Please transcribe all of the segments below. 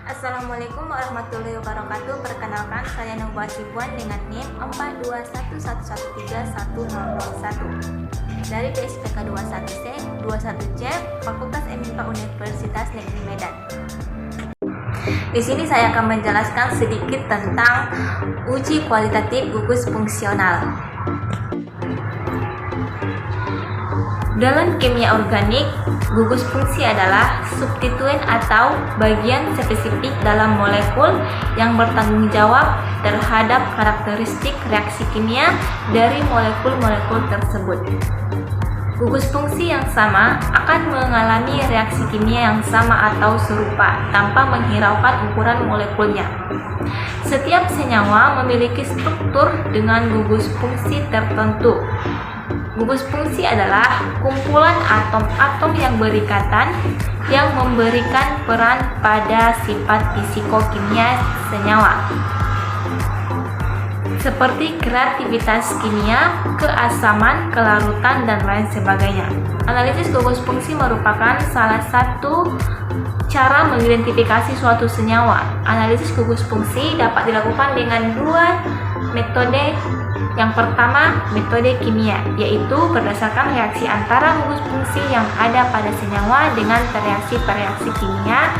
Assalamualaikum warahmatullahi wabarakatuh. Perkenalkan, saya Nova Sibuan dengan NIM 421113101 dari PSPK 21C, 21C, Fakultas MIPA Universitas Negeri Medan. Di sini saya akan menjelaskan sedikit tentang uji kualitatif gugus fungsional. Dalam kimia organik, gugus fungsi adalah substituen atau bagian spesifik dalam molekul yang bertanggung jawab terhadap karakteristik reaksi kimia dari molekul-molekul tersebut. Gugus fungsi yang sama akan mengalami reaksi kimia yang sama atau serupa tanpa menghiraukan ukuran molekulnya. Setiap senyawa memiliki struktur dengan gugus fungsi tertentu. Gugus fungsi adalah kumpulan atom-atom yang berikatan yang memberikan peran pada sifat fisikokimia senyawa, seperti kreativitas kimia, keasaman, kelarutan, dan lain sebagainya. Analisis gugus fungsi merupakan salah satu cara mengidentifikasi suatu senyawa. Analisis gugus fungsi dapat dilakukan dengan dua metode. Yang pertama, metode kimia, yaitu berdasarkan reaksi antara gugus fungsi yang ada pada senyawa dengan reaksi-reaksi kimia.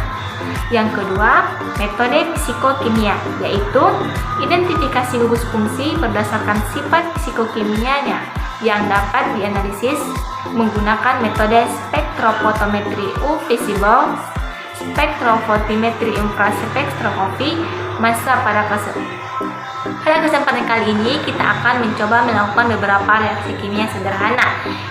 Yang kedua, metode psikokimia, yaitu identifikasi gugus fungsi berdasarkan sifat psikokimianya yang dapat dianalisis menggunakan metode spektrofotometri visible, spektrofotometri infraspektroskopi, massa pada Pada kesempatan kali ini kita akan mencoba melakukan beberapa reaksi kimia sederhana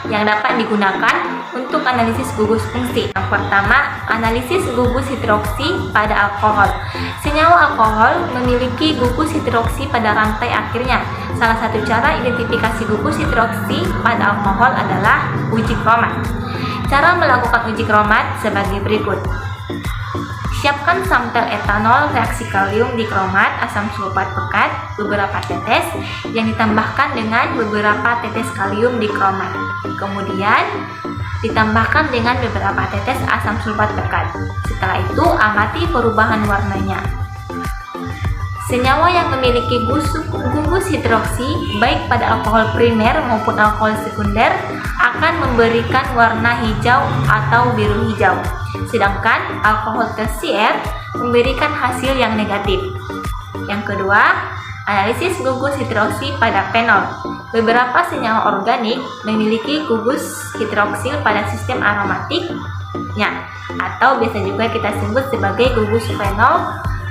yang dapat digunakan untuk analisis gugus fungsi. Yang pertama, analisis gugus hidroksi pada alkohol. Senyawa alkohol memiliki gugus hidroksi pada rantai akhirnya. Salah satu cara identifikasi gugus hidroksi pada alkohol adalah uji kromat. Cara melakukan uji kromat sebagai berikut. Siapkan sampel etanol reaksi kalium dikromat asam sulfat pekat beberapa tetes yang ditambahkan dengan beberapa tetes kalium dikromat. Kemudian ditambahkan dengan beberapa tetes asam sulfat pekat. Setelah itu amati perubahan warnanya. Senyawa yang memiliki gugus hidroksi baik pada alkohol primer maupun alkohol sekunder akan memberikan warna hijau atau biru hijau. Sedangkan alkohol tersier memberikan hasil yang negatif. Yang kedua, analisis gugus hidroksi pada fenol. Beberapa senyawa organik memiliki gugus hidroksil pada sistem aromatiknya, atau biasa juga kita sebut sebagai gugus fenol.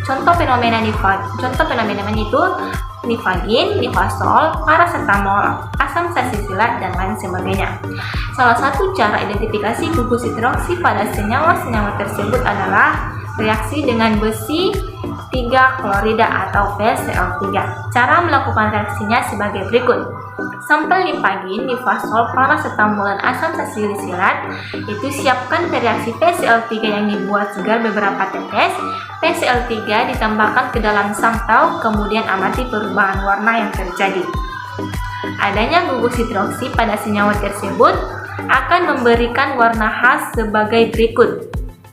Contoh fenomena itu nifagin, nifasol, paracetamol, asam salicylate, dan lain sebagainya. Salah satu cara identifikasi gugus hidroksi pada senyawa-senyawa tersebut adalah reaksi dengan besi 3 klorida atau PCl3. Cara melakukan reaksinya sebagai berikut. Sampel nifagin, nifasol, paracetamol, dan asam salicylate itu siapkan ke reaksi PCl3 yang dibuat segar beberapa tetes. PCl3 ditambahkan ke dalam sampel, kemudian amati perubahan warna yang terjadi. Adanya gugus hidroksi pada senyawa tersebut akan memberikan warna khas sebagai berikut.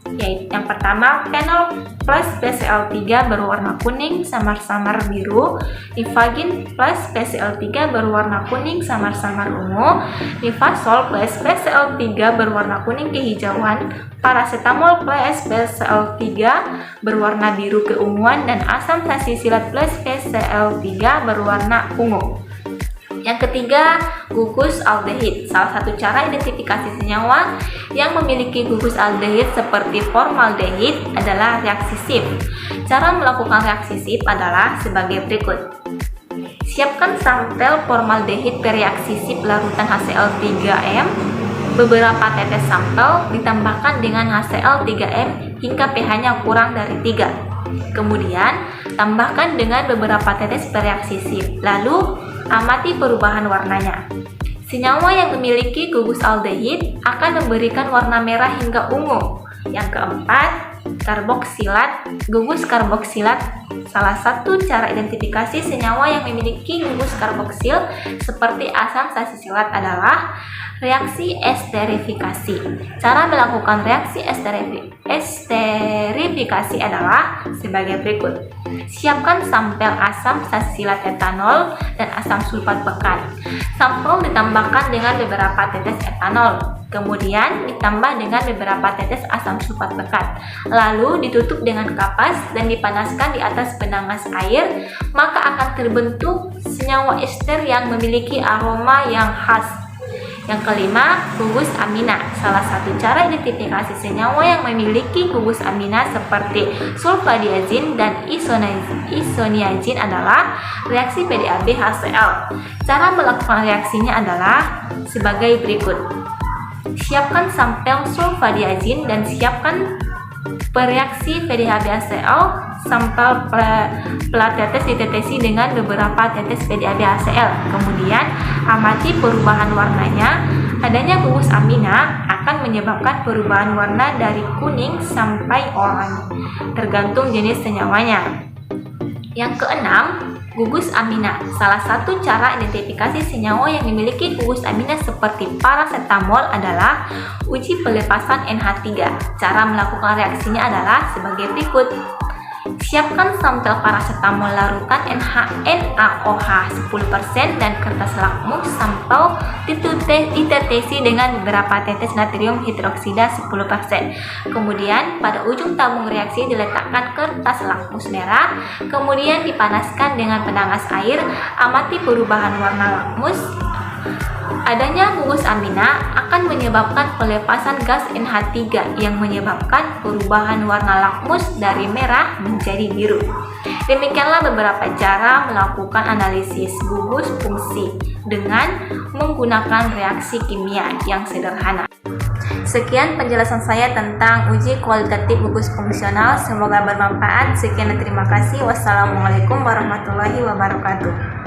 Yaitu yang pertama, fenol plus PCl3 berwarna kuning samar-samar biru, nifagin plus PCl3 berwarna kuning samar-samar ungu, nifasol plus PCl3 berwarna kuning kehijauan, paracetamol plus PCl3 berwarna biru keunguan, dan asam salicylate plus PCl3 berwarna ungu. Yang ketiga, gugus aldehid. Salah satu cara identifikasi senyawa yang memiliki gugus aldehid seperti formaldehid adalah reaksi SIF. Cara melakukan reaksi SIF adalah sebagai berikut. Siapkan sampel formaldehid bereaksi SIF larutan HCl3M. Beberapa tetes sampel ditambahkan dengan HCl3M hingga pH-nya kurang dari 3. Kemudian, tambahkan dengan beberapa tetes bereaksi SIF. Lalu amati perubahan warnanya. Senyawa yang memiliki gugus aldehid akan memberikan warna merah hingga ungu. Yang keempat, karboksilat. Gugus karboksilat salah satu cara identifikasi senyawa yang memiliki gugus karboksil seperti asam salisilat adalah reaksi esterifikasi. Cara melakukan reaksi esterifikasi adalah sebagai berikut. Siapkan sampel asam salisilat etanol dan asam sulfat pekat. Sampel ditambahkan dengan beberapa tetes etanol, kemudian ditambah dengan beberapa tetes asam sulfat pekat. Lalu ditutup dengan kapas dan dipanaskan di atas penangas air, maka akan terbentuk senyawa ester yang memiliki aroma yang khas. Yang kelima, gugus amina. Salah satu cara identifikasi senyawa yang memiliki gugus amina seperti sulfadiazin dan isoniazin adalah reaksi PDAB-HCl. Cara melakukan reaksinya adalah sebagai berikut. Siapkan sampel sulfadiazin dan siapkan pereaksi PDAB-HCl. Sampel tetes ditetesi dengan beberapa tetes PDAB-HCl. Kemudian amati perubahan warnanya. Adanya gugus amina akan menyebabkan perubahan warna dari kuning sampai oranye, tergantung jenis senyawanya. Yang keenam, gugus amina. Salah satu cara identifikasi senyawa yang memiliki gugus amina seperti parasetamol adalah uji pelepasan NH3. Cara melakukan reaksinya adalah sebagai berikut. Siapkan sampel parasetamol larutan NaOH 10% dan kertas lakmus. Sampel ditetesi dengan beberapa tetes natrium hidroksida 10%. Kemudian pada ujung tabung reaksi diletakkan kertas lakmus merah, kemudian dipanaskan dengan penangas air. Amati perubahan warna lakmus. Adanya gugus amina akan menyebabkan pelepasan gas NH3 yang menyebabkan perubahan warna lakmus dari merah menjadi biru. Demikianlah beberapa cara melakukan analisis gugus fungsi dengan menggunakan reaksi kimia yang sederhana. Sekian penjelasan saya tentang uji kualitatif gugus fungsional. Semoga bermanfaat. Sekian dan terima kasih. Wassalamualaikum warahmatullahi wabarakatuh.